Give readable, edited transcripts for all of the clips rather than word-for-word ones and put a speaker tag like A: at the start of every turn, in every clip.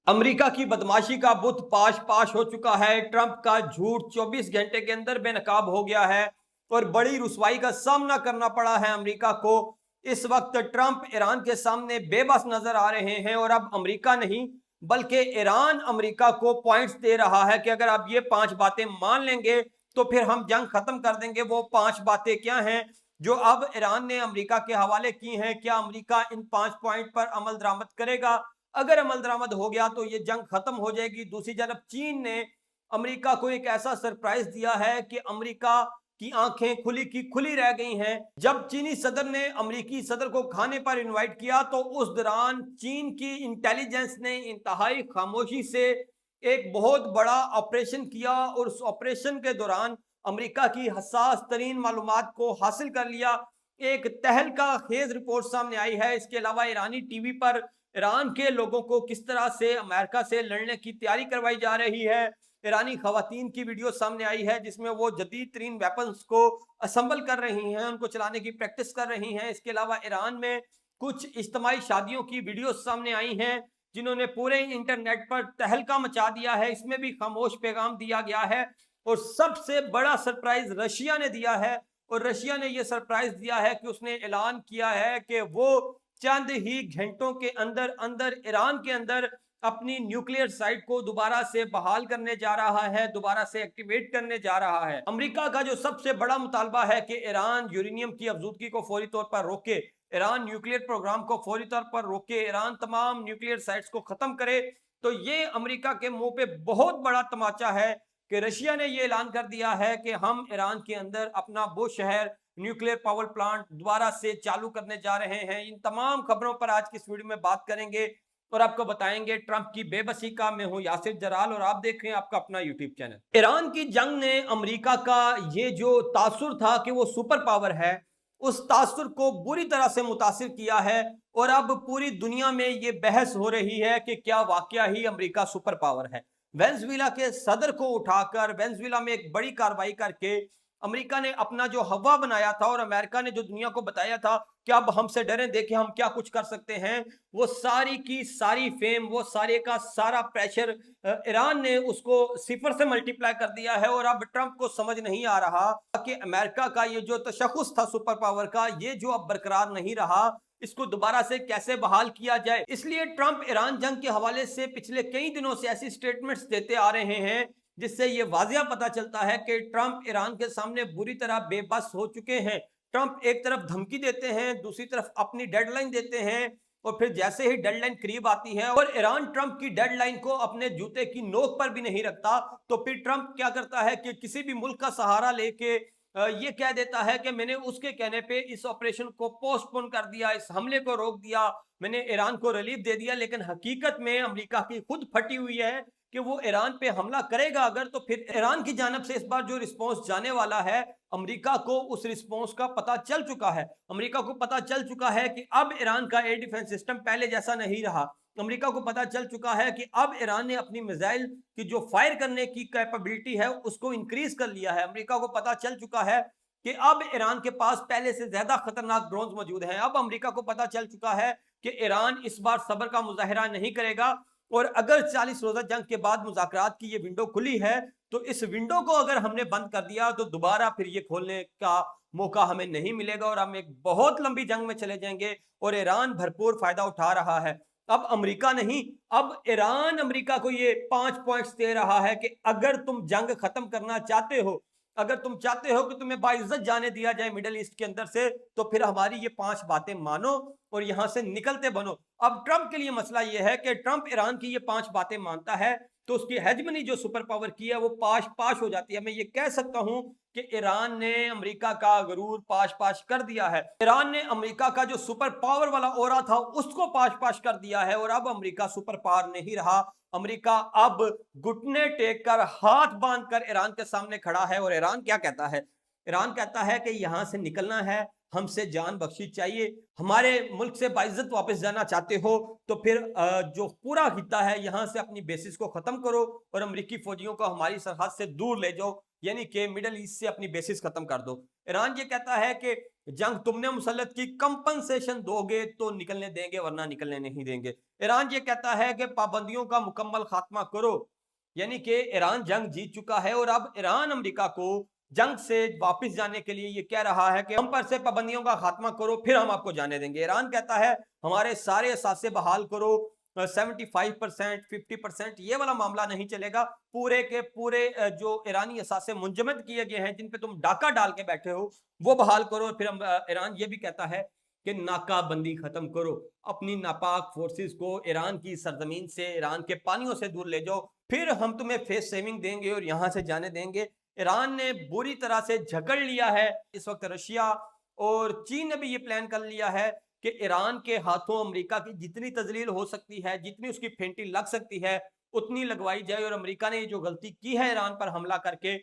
A: America की बदमाशी का बुत पाश पाश हो चुका है। ट्रंप का झूठ 24 घंटे के अंदर बेनकाब हो गया है और बड़ी रुसवाई का सामना करना पड़ा है अमेरिका को। इस वक्त ट्रंप ईरान के सामने बेबस नजर आ रहे हैं और अब अमेरिका नहीं बल्कि ईरान अमेरिका को पॉइंट्स दे रहा है कि अगर आप ये 5 बातें मान लेंगे तो फिर हम जंग खत्म कर देंगे। वो 5 बातें क्या हैं जो अब ईरान ने अमेरिका के हवाले की हैं? क्या अमेरिका इन 5 पॉइंट पर अमल दरामद करेगा? अगर अमल दरामद हो गया तो ये जंग खत्म हो जाएगी। दूसरी तरफ चीन ने अमेरिका को एक ऐसा सरप्राइज दिया है कि अमेरिका की आंखें खुली की खुली रह गई हैं। जब चीनी सदर ने अमेरिकी सदर को खाने पर इनवाइट किया तो उस दौरान चीन की इंटेलिजेंस ने इंतहाई खामोशी से एक बहुत बड़ा ऑपरेशन किया और उस ऑपरेशन के दौरान अमेरिका की हसास तरीन मालूमात को हासिल कर लिया। एक तहलका खेज रिपोर्ट सामने आई है। इसके अलावा ईरानी टीवी पर ईरान के लोगों को किस तरह से अमेरिका से लड़ने की तैयारी करवाई जा रही है। ईरानी खवातीन की वीडियो सामने आई है जिसमें वो जदीद तरीन वेपन्स को असम्बल कर रही हैं, उनको चलाने की प्रैक्टिस कर रही हैं। इसके अलावा ईरान में कुछ इज्तिमाई शादियों की वीडियो सामने आई हैं जिन्होंने पूरे इंटरनेट पर तहलका मचा दिया है। इसमें भी खामोश पैगाम दिया गया है और सबसे बड़ा सरप्राइज रशिया ने दिया है। और रशिया ने यह सरप्राइज दिया है कि उसने ऐलान किया है कि वो चंद ही घंटों के अंदर अंदर ईरान के अंदर अपनी न्यूक्लियर साइट को दोबारा से बहाल करने जा रहा है, दोबारा से एक्टिवेट करने जा रहा है। अमेरिका का जो सबसे बड़ा मुतालबा है कि ईरान यूरेनियम की अफजूदगी को फौरी तौर पर रोके, ईरान न्यूक्लियर प्रोग्राम को फौरी तौर पर रोके, ईरान तमाम न्यूक्लियर साइट्स को खत्म करे। तो ये अमेरिका के मुंह पे बहुत बड़ा तमाचा है कि रशिया ने ये ऐलान कर दिया है कि हम ईरान के अंदर अपना वो शहर न्यूक्लियर पावर प्लांट दोबारा से चालू करने जा रहे हैं। इन तमाम खबरों पर आज की इस वीडियो में बात करेंगे और आपको बताएंगे ट्रंप की बेबसी का। मैं हूं यासिर जराल और आप देख रहे हैं आपका अपना यूट्यूब चैनल। ईरान की जंग ने अमेरिका का ये जो तासुर था कि वो सुपर पावर है, उस तासुर को बुरी तरह से मुतासिर किया है और अब पूरी दुनिया में ये बहस हो रही है कि क्या वाकया ही अमेरिका सुपर पावर है। वेनेजुएला के सदर को उठाकर वेनेजुएला में एक बड़ी कार्रवाई करके अमेरिका ने अपना जो हवा बनाया था और अमेरिका ने जो दुनिया को बताया था कि अब हमसे डरें, देखें हम क्या कुछ कर सकते हैं, वो सारी की सारी फेम, वो सारे का सारा प्रेशर ईरान ने उसको सिफर से मल्टीप्लाई कर दिया है। और अब ट्रंप को समझ नहीं आ रहा कि अमेरिका का ये जो तशख्खुस था सुपर पावर का, ये जो अब बरकरार नहीं रहा, इसको दोबारा से कैसे बहाल किया जाए। इसलिए ट्रंप ईरान जंग के हवाले से पिछले कई दिनों से ऐसी स्टेटमेंट्स देते आ रहे हैं जिससे ये वाजिया पता चलता है कि ट्रंप ईरान के सामने बुरी तरह बेबस हो चुके हैं। ट्रंप एक तरफ धमकी देते हैं, दूसरी तरफ अपनी डेडलाइन देते हैं और फिर जैसे ही डेडलाइन करीब आती है और ईरान ट्रंप की डेडलाइन को अपने जूते की नोक पर भी नहीं रखता, तो फिर ट्रंप क्या करता है कि किसी भी मुल्क का सहारा लेके ये कह देता है कि मैंने उसके कहने पे इस ऑपरेशन को पोस्टपोन कर दिया, इस हमले को रोक दिया, मैंने ईरान को रिलीफ दे दिया। लेकिन हकीकत में अमेरिका की खुद फटी हुई है कि वो ईरान पे हमला करेगा अगर, तो फिर ईरान की जानब से इस बार जो रिस्पॉन्स जाने वाला है, अमेरिका को उस रिस्पॉन्स का पता चल चुका है। अमेरिका को पता चल चुका है कि अब ईरान का एयर डिफेंस सिस्टम पहले जैसा नहीं रहा। अमेरिका को पता चल चुका है कि अब ईरान ने अपनी मिसाइल की जो फायर करने की कैपेबिलिटी है उसको इंक्रीज कर लिया है। अमेरिका को पता चल चुका है कि अब ईरान के पास पहले से ज्यादा खतरनाक ड्रोन मौजूद हैं। अब अमेरिका को पता चल चुका है कि ईरान इस बार सब्र का मुजाहिरा नहीं करेगा और अगर 40 रोजा जंग के बाद मुज़ाकरात की ये विंडो खुली है तो इस विंडो को अगर हमने बंद कर दिया तो दोबारा फिर ये खोलने का मौका हमें नहीं मिलेगा और हम एक बहुत लंबी जंग में चले जाएंगे। और ईरान भरपूर फायदा उठा रहा है। अब अमेरिका नहीं, अब ईरान अमेरिका को ये 5 पॉइंट्स दे रहा है कि अगर तुम जंग खत्म करना चाहते हो, अगर तुम चाहते हो कि तुम्हें बाइज्जत जाने दिया जाए मिडल ईस्ट के अंदर से, तो फिर हमारी ये 5 बातें मानो और यहां से निकलते बनो। अब ट्रंप के लिए मसला यह है कि ट्रंप ईरान की ये 5 बातें मानता है तो उसकी हेजमनी जो सुपर पावर की है वो पाश पाश हो जाती है। मैं ये कह सकता हूं कि ईरान ने अमेरिका का गरूर पाश पाश कर दिया है। ईरान ने अमेरिका का जो सुपर पावर वाला ओरा था उसको पाश पाश कर दिया है और अब अमेरिका सुपर पावर नहीं रहा। अमेरिका अब घुटने टेक कर हाथ बांध कर ईरान के सामने खड़ा है और ईरान क्या कहता है? ईरान कहता है कि यहां से निकलना है, हमसे जान बख्शी चाहिए, हमारे मुल्क से बाइज्जत वापस जाना चाहते हो तो फिर जो पूरा खिता है यहां से अपनी बेसिस को खत्म करो और अमेरिकी फौजियों को हमारी सरहद से दूर ले जाओ, यानी कि मिडल ईस्ट से अपनी बेसिस खत्म कर दो। ईरान ये कहता है कि जंग तुमने मुसल्लत की, कंपनसेशन दोगे तो निकलने देंगे वरना निकलने नहीं देंगे। ईरान ये कहता है कि पाबंदियों का मुकम्मल खात्मा करो, यानी कि ईरान जंग जीत चुका है और अब ईरान अमेरिका को जंग से वापस जाने के लिए ये कह रहा है कि हम पर से पाबंदियों का खात्मा करो फिर हम आपको जाने देंगे। ईरान कहता है हमारे सारे असासे बहाल करो, 75%, 50% ये वाला मामला नहीं चलेगा। पूरे के पूरे जो ईरानी असासे मुंजमद किए गए हैं, जिन पे तुम डाका डाल के बैठे हो, वो बहाल करो। फिर हम ईरान ये भी कहता है कि नाकाबंदी खत्म करो, अपनी नापाक फोर्सेस को ईरान की सरजमीन से, ईरान के पानियों से दूर ले जाओ, फिर हम तुम्हें फेस सेविंग देंगे और यहां से जाने देंगे। ईरान ने बुरी तरह से झगड़ लिया है। इस वक्त रशिया और चीन ने भी ये प्लान कर लिया है कि ईरान के हाथों अमेरिका की जितनी तजलील हो सकती है, जितनी उसकी फेंटी लग सकती है, उतनी लगवाई जाए। और अमेरिका ने जो गलती की है ईरान पर हमला करके,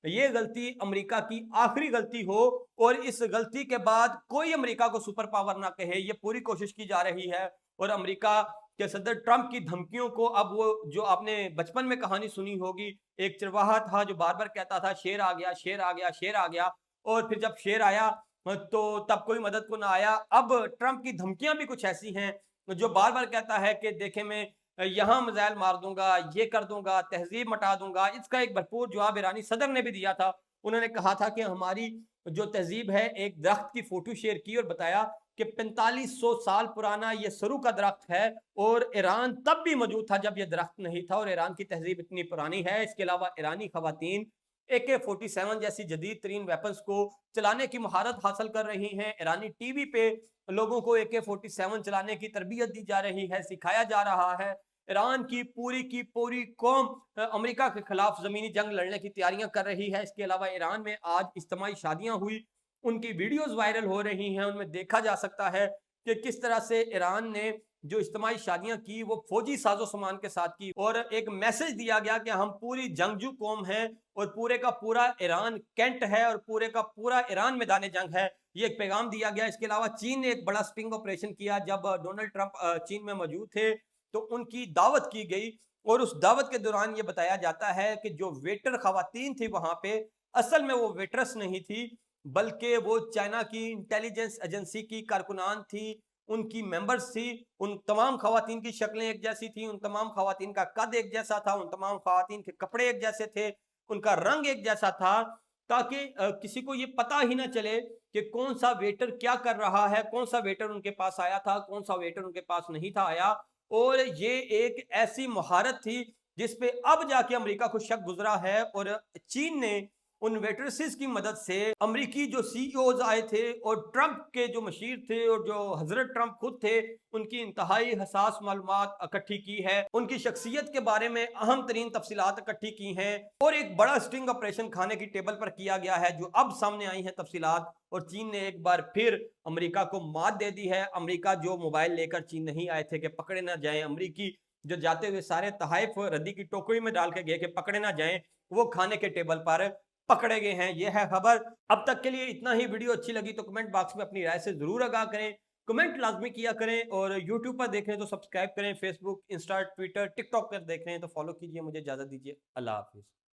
A: ये गलती अमेरिका की आखिरी गलती हो और इस गलती के बाद कोई अमेरिका को सुपर पावर ना कहे, ये पूरी कोशिश की जा रही है। और अमेरिका के सदर ट्रंप की धमकियों को, अब वो जो आपने बचपन में कहानी सुनी होगी, एक चरवाहा था जो बार बार कहता था शेर आ गया, शेर आ गया, शेर आ गया, और फिर जब शेर आया तो तब कोई मदद को ना आया। अब ट्रंप की धमकियां भी कुछ ऐसी हैं जो बार बार कहता है कि देखे मैं यहाँ मिसाइल मार दूंगा, ये कर दूंगा, तहजीब मटा दूंगा। इसका एक भरपूर जवाब ईरानी सदर ने भी दिया था। उन्होंने कहा था कि हमारी जो तहजीब है, एक दरख्त की फोटो शेयर की और बताया कि 4500 साल पुराना ये सरू का दरख्त है और ईरान तब भी मौजूद था जब ये दरख्त नहीं था, और ईरान की तहजीब इतनी पुरानी है। इसके अलावा ईरानी खवातीन AK-47 जैसी जदीद तरीन वेपन्स को चलाने की महारत हासिल कर रही हैं। ईरानी टीवी पे लोगों को AK-47 चलाने की तरबियत दी जा रही है, सिखाया जा रहा है। ईरान की पूरी कौम अमेरिका के खिलाफ जमीनी जंग लड़ने की तैयारियां कर रही है। इसके अलावा ईरान में आज इज्तिमाई शादियां हुई, उनकी वीडियोस वायरल हो रही हैं। उनमें देखा जा सकता है कि किस तरह से ईरान ने जो इज्तिमाई शादियां की वो फौजी साजो सामान के साथ की, और एक मैसेज दिया गया कि हम पूरी जंगजू कौम हैं और पूरे का पूरा ईरान कैंट है और पूरे का पूरा ईरान मैदान जंग है, ये एक पैगाम दिया गया। इसके अलावा चीन ने एक बड़ा स्टिंग ऑपरेशन किया। जब डोनाल्ड ट्रंप चीन में मौजूद थे तो उनकी दावत की गई, और उस दावत के दौरान ये बताया जाता है कि जो वेटर खवातीन थी वहां पे, असल में वो वेटरस नहीं थी, बल्कि वो चाइना की इंटेलिजेंस एजेंसी की कारकुनान थी, उनकी मेंबर्स थी। उन तमाम खवातीन की शक्लें एक जैसी थी, उन तमाम खवातीन का कद एक जैसा था, उन तमाम खवातीन के कपड़े एक जैसे थे, उनका रंग एक जैसा था, ताकि किसी को ये पता ही ना चले कि कौन सा वेटर क्या कर रहा है, कौन सा वेटर उनके पास आया था, कौन सा वेटर उनके पास नहीं था आया। और ये एक ऐसी महारत थी जिसपे अब जाके अमेरिका को शक गुजरा है, और चीन ने उन वेटरसेस की मदद से अमेरिकी जो CEOs आए थे और ट्रंप के जो मशीर थे और जो हजरत ट्रंप खुद थे, उनकी इंतहाई हसास मालूमात इकट्ठी की है, उनकी शख्सियत के बारे में अहम तरीन तफसीलात इकट्ठी की हैं, और एक बड़ा स्टिंग ऑपरेशन खाने की टेबल पर किया गया है जो अब सामने आई है तफसीलात। और चीन ने एक बार फिर अमेरिका को मात दे दी है। अमेरिका जो मोबाइल लेकर चीन नहीं आए थे कि पकड़े ना जाए, अमेरिकी जो जाते हुए सारे तहाइफ रद्दी की टोकरी में डाल के गए कि पकड़े ना जाए, वो खाने के टेबल पर पकड़े गए हैं। यह है खबर। अब तक के लिए इतना ही। वीडियो अच्छी लगी तो कमेंट बॉक्स में अपनी राय से जरूर आगाह करें, कमेंट लाजमी किया करें, और यूट्यूब पर देख रहे हैं तो सब्सक्राइब करें, फेसबुक, इंस्टा, ट्विटर, टिकटॉक पर देख रहे हैं तो फॉलो कीजिए। मुझे इजाजत दीजिए। अल्लाह हाफिज।